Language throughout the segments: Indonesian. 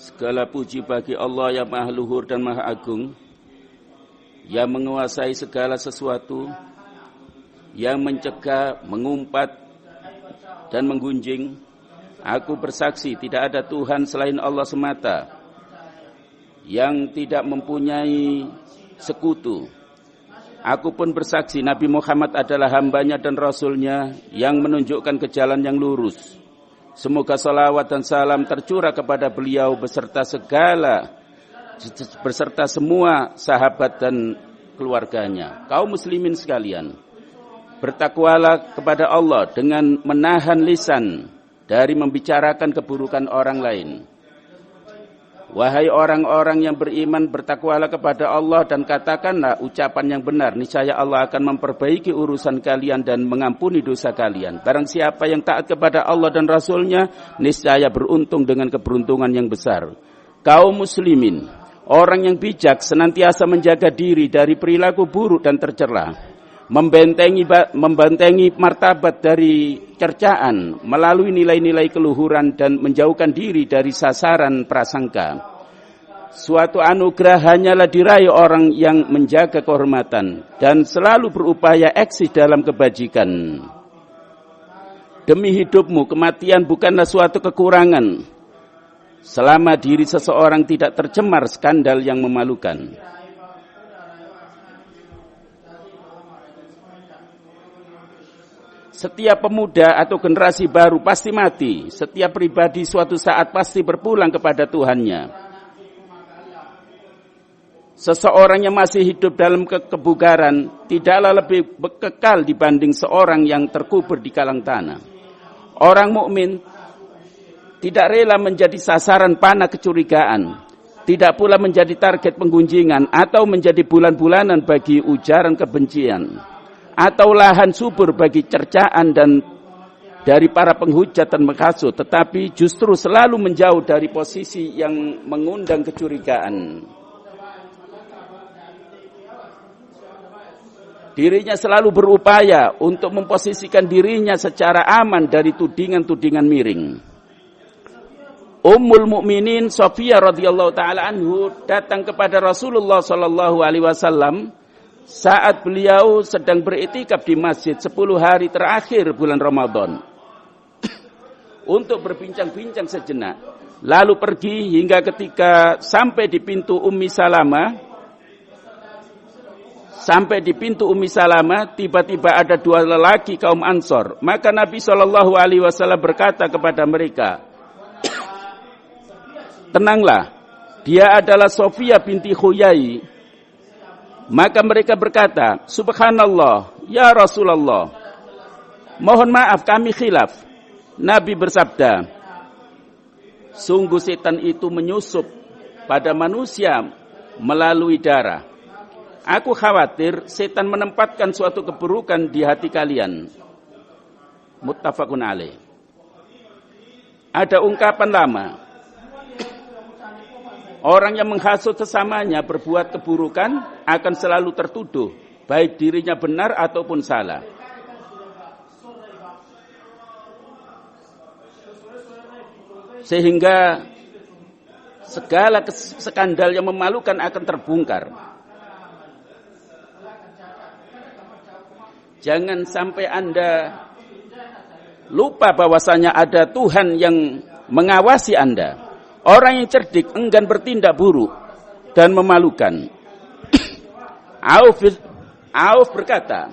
Segala puji bagi Allah yang Maha Luhur dan Maha Agung, yang menguasai segala sesuatu, yang mencegah, mengumpat, dan menggunjing. Aku bersaksi tidak ada Tuhan selain Allah semata, yang tidak mempunyai sekutu. Aku pun bersaksi Nabi Muhammad adalah hambanya dan rasulnya yang menunjukkan ke jalan yang lurus. Semoga salawat dan salam tercurah kepada beliau beserta semua sahabat dan keluarganya. Kaum muslimin sekalian, bertakwalah kepada Allah dengan menahan lisan dari membicarakan keburukan orang lain. Wahai orang-orang yang beriman, bertakwalah kepada Allah dan katakanlah ucapan yang benar. Niscaya Allah akan memperbaiki urusan kalian dan mengampuni dosa kalian. Barang siapa yang taat kepada Allah dan Rasulnya, niscaya beruntung dengan keberuntungan yang besar. Kaum muslimin, orang yang bijak senantiasa menjaga diri dari perilaku buruk dan tercela, membentengi martabat dari cercaan melalui nilai-nilai keluhuran dan menjauhkan diri dari sasaran prasangka. Suatu anugerah hanyalah diraih orang yang menjaga kehormatan dan selalu berupaya eksis dalam kebajikan. Demi hidupmu, kematian bukanlah suatu kekurangan selama diri seseorang tidak tercemar skandal yang memalukan. Setiap pemuda atau generasi baru pasti mati. Setiap pribadi suatu saat pasti berpulang kepada Tuhannya. Seseorang yang masih hidup dalam kebugaran tidaklah lebih kekal dibanding seorang yang terkubur di kalang tanah. Orang mukmin tidak rela menjadi sasaran panah kecurigaan, tidak pula menjadi target penggunjingan atau menjadi bulan-bulanan bagi ujaran kebencian, atau lahan subur bagi cercaan dan dari para penghujat dan menghasut, tetapi justru selalu menjauh dari posisi yang mengundang kecurigaan. Dirinya selalu berupaya untuk memposisikan dirinya secara aman dari tudingan-tudingan miring. Ummul Mukminin Sofiyah radhiyallahu taala anhu datang kepada Rasulullah sallallahu alaihi wasallam saat beliau sedang beriktikaf di masjid 10 hari terakhir bulan Ramadan untuk berbincang-bincang sejenak. Lalu pergi hingga ketika sampai di pintu Ummi Salamah, tiba-tiba ada 2 lelaki kaum Ansor. Maka Nabi SAW berkata kepada mereka, "Tenanglah, dia adalah Sofiyah binti Huyai." Maka mereka berkata, "Subhanallah, ya Rasulullah, mohon maaf kami khilaf." Nabi bersabda, "Sungguh setan itu menyusup pada manusia melalui darah. Aku khawatir setan menempatkan suatu keburukan di hati kalian." Muttafaqun alaih. Ada ungkapan lama, orang yang menghasut sesamanya berbuat keburukan akan selalu tertuduh, baik dirinya benar ataupun salah. Sehingga segala skandal yang memalukan akan terbongkar. Jangan sampai Anda lupa bahwasanya ada Tuhan yang mengawasi Anda. Orang yang cerdik enggan bertindak buruk dan memalukan. Auf berkata,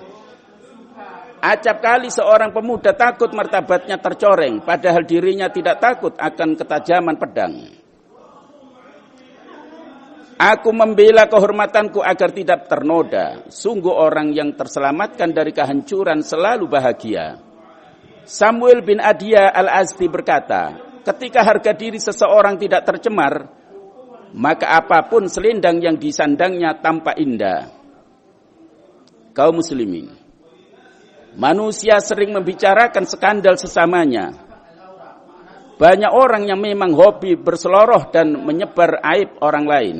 "Acap kali seorang pemuda takut martabatnya tercoreng, padahal dirinya tidak takut akan ketajaman pedang. Aku membela kehormatanku agar tidak ternoda. Sungguh orang yang terselamatkan dari kehancuran selalu bahagia." Samuel bin Adiyah al-Azdi berkata, ketika harga diri seseorang tidak tercemar, maka apapun selendang yang disandangnya tampak indah. Kaum muslimin, manusia sering membicarakan skandal sesamanya. Banyak orang yang memang hobi berseloroh dan menyebar aib orang lain,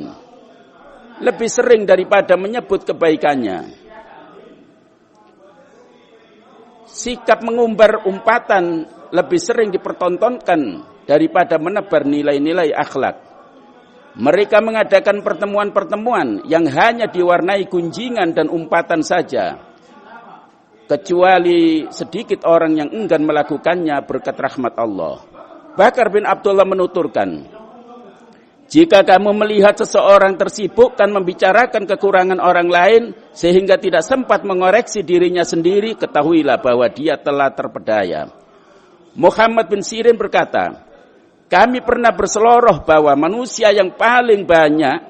lebih sering daripada menyebut kebaikannya. Sikap mengumbar umpatan lebih sering dipertontonkan daripada menebar nilai-nilai akhlak. Mereka mengadakan pertemuan-pertemuan yang hanya diwarnai gunjingan dan umpatan saja. Kecuali sedikit orang yang enggan melakukannya berkat rahmat Allah. Bakar bin Abdullah menuturkan, jika kamu melihat seseorang tersibukkan membicarakan kekurangan orang lain sehingga tidak sempat mengoreksi dirinya sendiri, ketahuilah bahwa dia telah terpedaya. Muhammad bin Sirin berkata, kami pernah berseloroh bahwa manusia yang paling banyak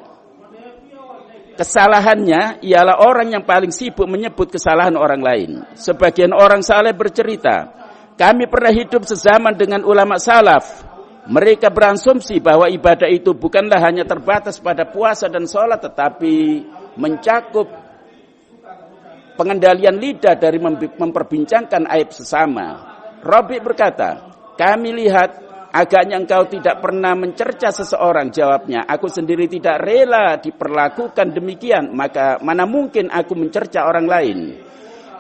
kesalahannya ialah orang yang paling sibuk menyebut kesalahan orang lain. Sebagian orang saleh bercerita, kami pernah hidup sezaman dengan ulama salaf. Mereka berasumsi bahwa ibadah itu bukanlah hanya terbatas pada puasa dan sholat, tetapi mencakup pengendalian lidah dari memperbincangkan aib sesama. Rabi berkata, kami lihat agaknya engkau tidak pernah mencerca seseorang. Jawabnya, aku sendiri tidak rela diperlakukan demikian, maka mana mungkin aku mencerca orang lain.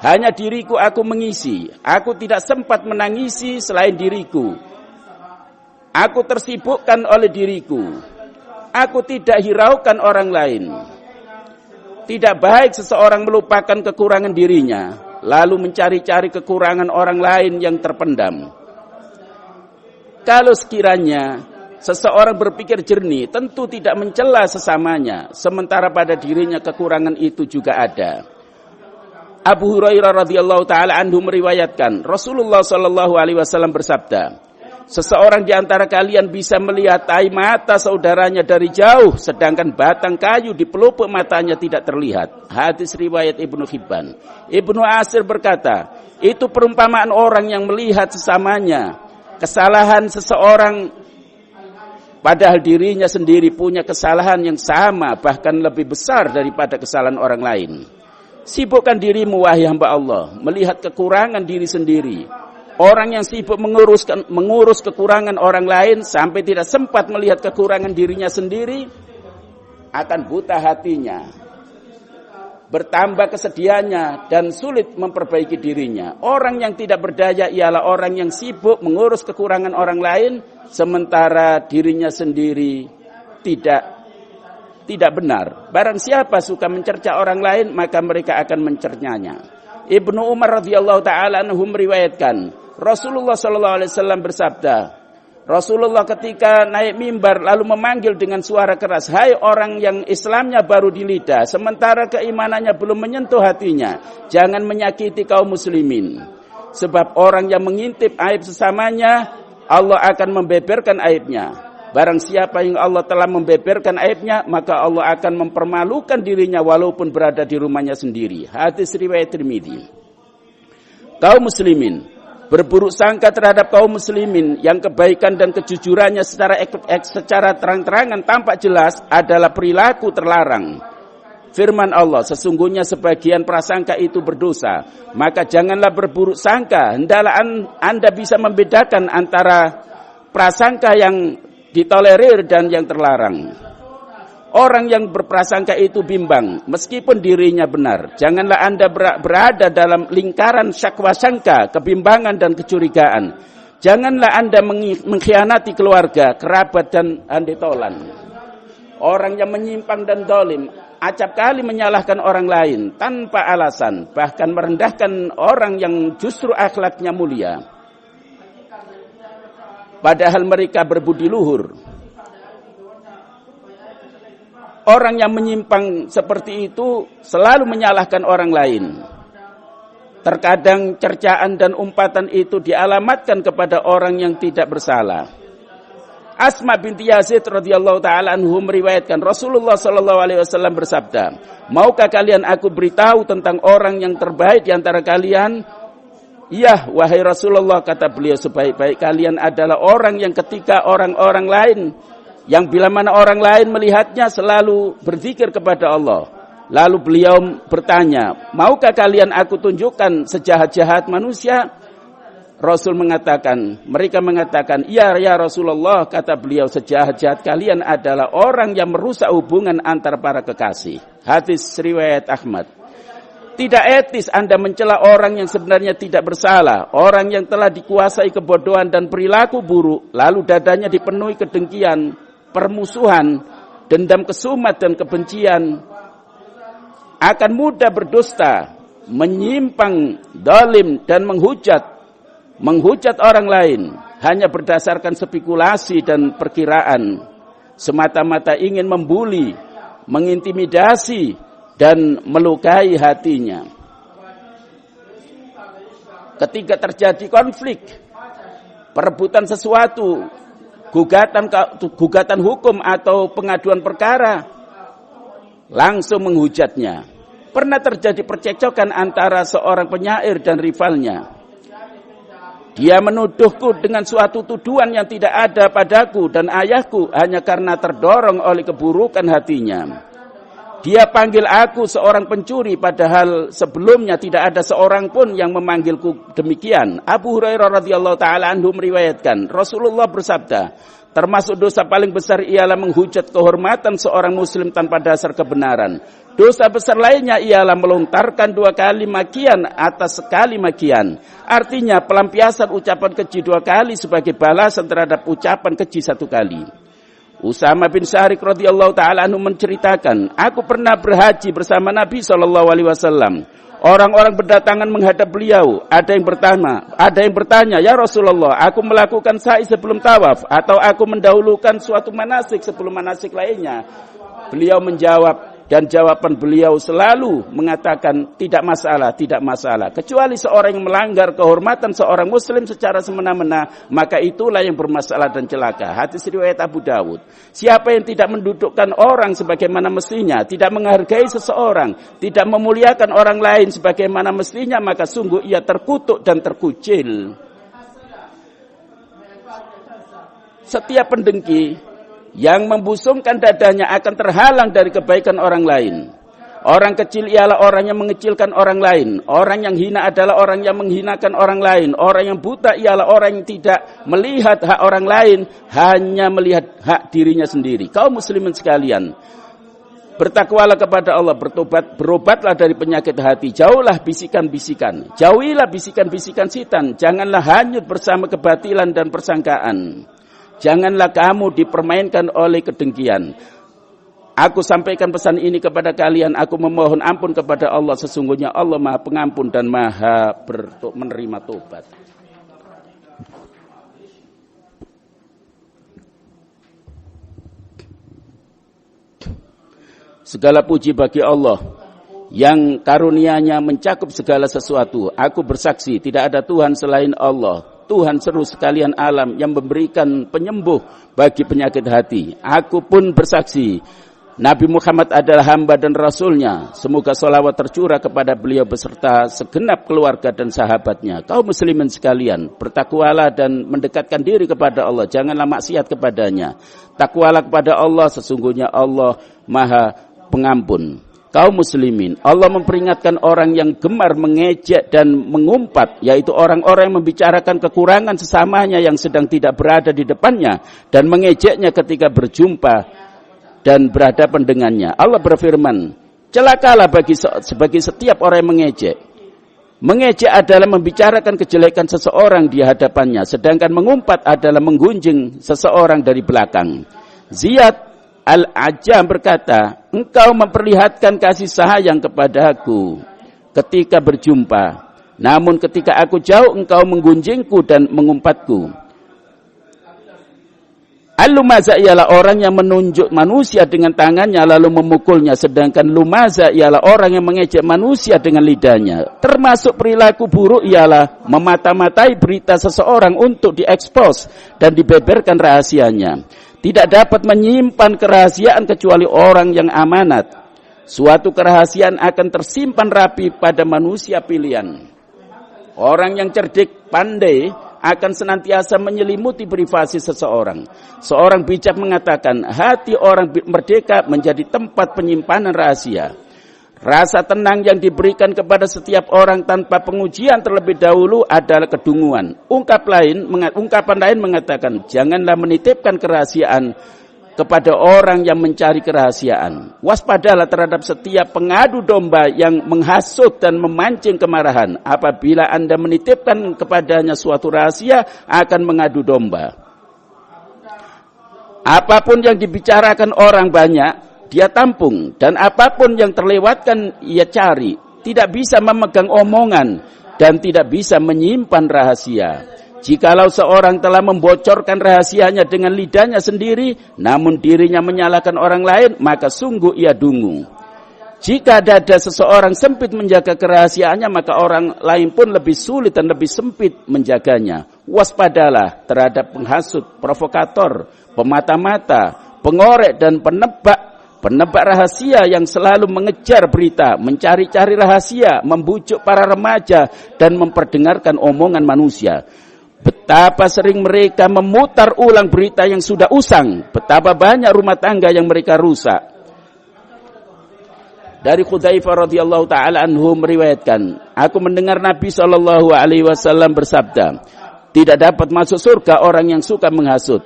Hanya diriku aku mengisi, aku tidak sempat menangisi selain diriku. Aku tersibukkan oleh diriku, aku tidak hiraukan orang lain. Tidak baik seseorang melupakan kekurangan dirinya, lalu mencari-cari kekurangan orang lain yang terpendam. Kalau sekiranya seseorang berpikir jernih, tentu tidak mencela sesamanya, sementara pada dirinya kekurangan itu juga ada. Abu Hurairah radhiyallahu taala anhu meriwayatkan, Rasulullah sallallahu alaihi wasallam bersabda, seseorang di antara kalian bisa melihat air mata saudaranya dari jauh, sedangkan batang kayu di pelupuk matanya tidak terlihat. Hadis riwayat Ibnu Hibban. Ibnu Asir berkata, itu perumpamaan orang yang melihat sesamanya kesalahan seseorang, padahal dirinya sendiri punya kesalahan yang sama, bahkan lebih besar daripada kesalahan orang lain. Sibukkan dirimu wahai hamba Allah, melihat kekurangan diri sendiri. Orang yang sibuk mengurus kekurangan orang lain sampai tidak sempat melihat kekurangan dirinya sendiri, akan buta hatinya, bertambah kesedihannya dan sulit memperbaiki dirinya. Orang yang tidak berdaya ialah orang yang sibuk mengurus kekurangan orang lain, sementara dirinya sendiri tidak benar. Barang siapa suka mencerca orang lain, maka mereka akan mencercanya. Ibnu Umar radhiyallahu taala anhu meriwayatkan, Rasulullah sallallahu alaihi wasallam bersabda, Rasulullah ketika naik mimbar lalu memanggil dengan suara keras, hai orang yang Islamnya baru di lidah, sementara keimanannya belum menyentuh hatinya, jangan menyakiti kaum muslimin. Sebab orang yang mengintip aib sesamanya, Allah akan membeberkan aibnya. Barang siapa yang Allah telah membeberkan aibnya, maka Allah akan mempermalukan dirinya walaupun berada di rumahnya sendiri. Hadis riwayat Tirmidzi. Kaum muslimin berburuk sangka terhadap kaum muslimin yang kebaikan dan kejujurannya secara terang-terangan tampak jelas adalah perilaku terlarang. Firman Allah, sesungguhnya sebagian prasangka itu berdosa. Maka janganlah berburuk sangka, hendaklah Anda bisa membedakan antara prasangka yang ditolerir dan yang terlarang. Orang yang berprasangka itu bimbang, meskipun dirinya benar. Janganlah Anda berada dalam lingkaran syakwa sangka, kebimbangan dan kecurigaan. Janganlah Anda mengkhianati keluarga, kerabat dan handetolan. Orang yang menyimpang dan dolim, acap kali menyalahkan orang lain tanpa alasan, bahkan merendahkan orang yang justru akhlaknya mulia. Padahal mereka berbudi luhur. Orang yang menyimpang seperti itu selalu menyalahkan orang lain. Terkadang cercaan dan umpatan itu dialamatkan kepada orang yang tidak bersalah. Asma binti Yazid radhiyallahu taala anhu meriwayatkan Rasulullah sallallahu alaihi wasallam bersabda, "Maukah kalian aku beritahu tentang orang yang terbaik di antara kalian?" "Iya, wahai Rasulullah," kata beliau, "sebaik-baik kalian adalah orang yang ketika orang-orang lain, yang bila mana orang lain melihatnya selalu berzikir kepada Allah." Lalu beliau bertanya, "Maukah kalian aku tunjukkan sejahat-jahat manusia?" Mereka mengatakan, "Iya ya Rasulullah," kata beliau, "sejahat-jahat kalian adalah orang yang merusak hubungan antara para kekasih." Hadis riwayat Ahmad. Tidak etis Anda mencela orang yang sebenarnya tidak bersalah, orang yang telah dikuasai kebodohan dan perilaku buruk, lalu dadanya dipenuhi kedengkian, permusuhan, dendam kesumat dan kebencian, akan mudah berdusta, menyimpang, zalim dan menghujat orang lain hanya berdasarkan spekulasi dan perkiraan, semata-mata ingin membuli, mengintimidasi dan melukai hatinya. Ketika terjadi konflik, perebutan sesuatu, gugatan hukum atau pengaduan perkara, langsung menghujatnya. Pernah terjadi percekcokan antara seorang penyair dan rivalnya. Dia menuduhku dengan suatu tuduhan yang tidak ada padaku dan ayahku hanya karena terdorong oleh keburukan hatinya. Dia panggil aku seorang pencuri, padahal sebelumnya tidak ada seorang pun yang memanggilku demikian. Abu Hurairah radhiyallahu taala anhu meriwayatkan, Rasulullah bersabda, termasuk dosa paling besar ialah menghujat kehormatan seorang muslim tanpa dasar kebenaran. Dosa besar lainnya ialah melontarkan 2 kali makian atas sekali makian. Artinya pelampiasan ucapan keji 2 kali sebagai balasan terhadap ucapan keji 1 kali. Usama bin Syahrik radhiyallahu taala anhu menceritakan, aku pernah berhaji bersama Nabi SAW. Orang-orang berdatangan menghadap beliau. Ada yang bertanya, ya Rasulullah, aku melakukan sa'i sebelum tawaf atau aku mendahulukan suatu manasik sebelum manasik lainnya? Beliau menjawab, dan jawaban beliau selalu mengatakan tidak masalah. Kecuali seorang yang melanggar kehormatan seorang muslim secara semena-mena, maka itulah yang bermasalah dan celaka. Hadis riwayat Abu Dawud. Siapa yang tidak mendudukkan orang sebagaimana mestinya, tidak menghargai seseorang, tidak memuliakan orang lain sebagaimana mestinya, maka sungguh ia terkutuk dan terkucil. Setiap pendengki yang membusungkan dadanya akan terhalang dari kebaikan orang lain. Orang kecil ialah orang yang mengecilkan orang lain. Orang yang hina adalah orang yang menghinakan orang lain. Orang yang buta ialah orang yang tidak melihat hak orang lain, hanya melihat hak dirinya sendiri. Kaum muslimin sekalian, bertakwalah kepada Allah, berobatlah dari penyakit hati, jauhilah bisikan-bisikan setan, janganlah hanyut bersama kebatilan dan persangkaan. Janganlah kamu dipermainkan oleh kedengkian. Aku sampaikan pesan ini kepada kalian. Aku memohon ampun kepada Allah. Sesungguhnya Allah Maha Pengampun dan Maha menerima tobat. Segala puji bagi Allah yang karunia-Nya mencakup segala sesuatu. Aku bersaksi tidak ada Tuhan selain Allah, Tuhan seluruh sekalian alam yang memberikan penyembuh bagi penyakit hati. Aku pun bersaksi Nabi Muhammad adalah hamba dan rasulnya. Semoga salawat tercurah kepada beliau beserta segenap keluarga dan sahabatnya. Kaum muslimin sekalian, bertakwalah dan mendekatkan diri kepada Allah. Janganlah maksiat kepadanya. Takwalah kepada Allah, sesungguhnya Allah Maha Pengampun. Kaum muslimin, Allah memperingatkan orang yang gemar mengejek dan mengumpat, yaitu orang-orang yang membicarakan kekurangan sesamanya yang sedang tidak berada di depannya dan mengejeknya ketika berjumpa dan berhadapan dengannya. Allah berfirman, celakalah bagi setiap orang yang mengejek. Mengejek adalah membicarakan kejelekan seseorang di hadapannya, sedangkan mengumpat adalah menggunjing seseorang dari belakang. Ziyad Al-Ajam berkata, engkau memperlihatkan kasih sayang kepada aku ketika berjumpa, namun ketika aku jauh engkau menggunjingku dan mengumpatku. Al-lumaza ialah orang yang menunjuk manusia dengan tangannya lalu memukulnya, sedangkan lumaza ialah orang yang mengejek manusia dengan lidahnya. Termasuk perilaku buruk ialah memata-matai berita seseorang untuk diekspos dan dibeberkan rahasianya. Tidak dapat menyimpan kerahasiaan kecuali orang yang amanat. Suatu kerahasiaan akan tersimpan rapi pada manusia pilihan. Orang yang cerdik, pandai akan senantiasa menyelimuti privasi seseorang. Seorang bijak mengatakan, hati orang merdeka menjadi tempat penyimpanan rahasia. Rasa tenang yang diberikan kepada setiap orang tanpa pengujian terlebih dahulu adalah kedunguan. Ungkapan lain mengatakan, janganlah menitipkan kerahasiaan kepada orang yang mencari kerahasiaan. Waspadalah terhadap setiap pengadu domba yang menghasut dan memancing kemarahan. Apabila Anda menitipkan kepadanya suatu rahasia, akan mengadu domba. Apapun yang dibicarakan orang banyak, dia tampung. Dan apapun yang terlewatkan, ia cari. Tidak bisa memegang omongan dan tidak bisa menyimpan rahasia. Jikalau seorang telah membocorkan rahasianya dengan lidahnya sendiri, namun dirinya menyalahkan orang lain, maka sungguh ia dungu. Jika dada seseorang sempit menjaga kerahasiaannya, maka orang lain pun lebih sulit dan lebih sempit menjaganya. Waspadalah terhadap penghasut, provokator, pemata-mata, pengorek dan penebak rahasia yang selalu mengejar berita, mencari-cari rahasia, membujuk para remaja dan memperdengarkan omongan manusia. Betapa sering mereka memutar ulang berita yang sudah usang, betapa banyak rumah tangga yang mereka rusak. Dari Hudzaifah radhiyallahu taala anhu meriwayatkan, aku mendengar Nabi sallallahu alaihi wasallam bersabda, tidak dapat masuk surga orang yang suka menghasut.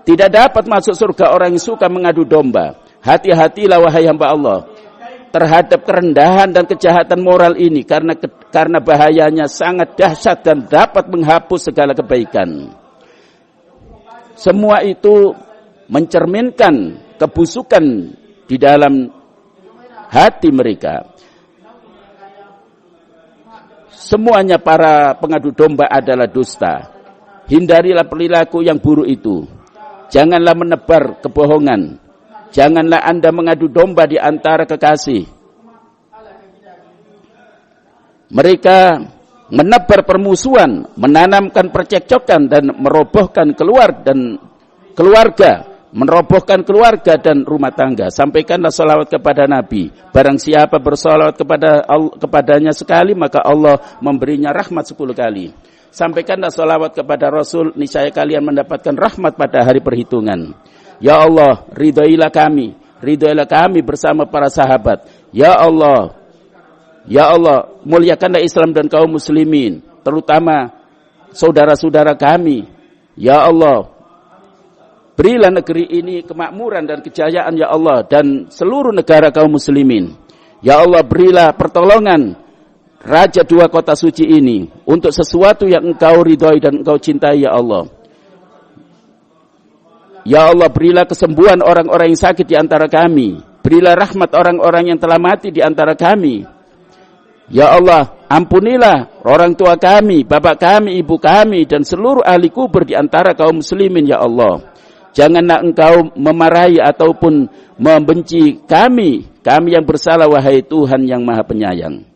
Tidak dapat masuk surga orang yang suka mengadu domba. Hati-hatilah wahai hamba Allah terhadap kerendahan dan kejahatan moral ini, karena bahayanya sangat dahsyat dan dapat menghapus segala kebaikan. Semua itu mencerminkan kebusukan di dalam hati mereka. Semuanya para pengadu domba adalah dusta. Hindarilah perilaku yang buruk itu. Janganlah menebar kebohongan. Janganlah Anda mengadu domba di antara kekasih. Mereka menebar permusuhan, menanamkan percekcokan dan merobohkan keluarga dan rumah tangga. Sampaikanlah salawat kepada Nabi. Barang siapa bersalawat kepadanya sekali, maka Allah memberinya rahmat 10 kali. Sampaikanlah salawat kepada Rasul, niscaya kalian mendapatkan rahmat pada hari perhitungan. Ya Allah, ridhoilah kami bersama para sahabat. Ya Allah, muliakanlah Islam dan kaum muslimin, terutama saudara-saudara kami. Ya Allah, berilah negeri ini kemakmuran dan kejayaan ya Allah, dan seluruh negara kaum muslimin. Ya Allah, berilah pertolongan Raja 2 kota suci ini untuk sesuatu yang Engkau ridhoi dan Engkau cintai ya Allah. Ya Allah, berilah kesembuhan orang-orang yang sakit di antara kami. Berilah rahmat orang-orang yang telah mati di antara kami. Ya Allah, ampunilah orang tua kami, bapak kami, ibu kami, dan seluruh ahli kubur di antara kaum muslimin ya Allah. Janganlah Engkau memarahi ataupun membenci kami yang bersalah, wahai Tuhan yang Maha Penyayang.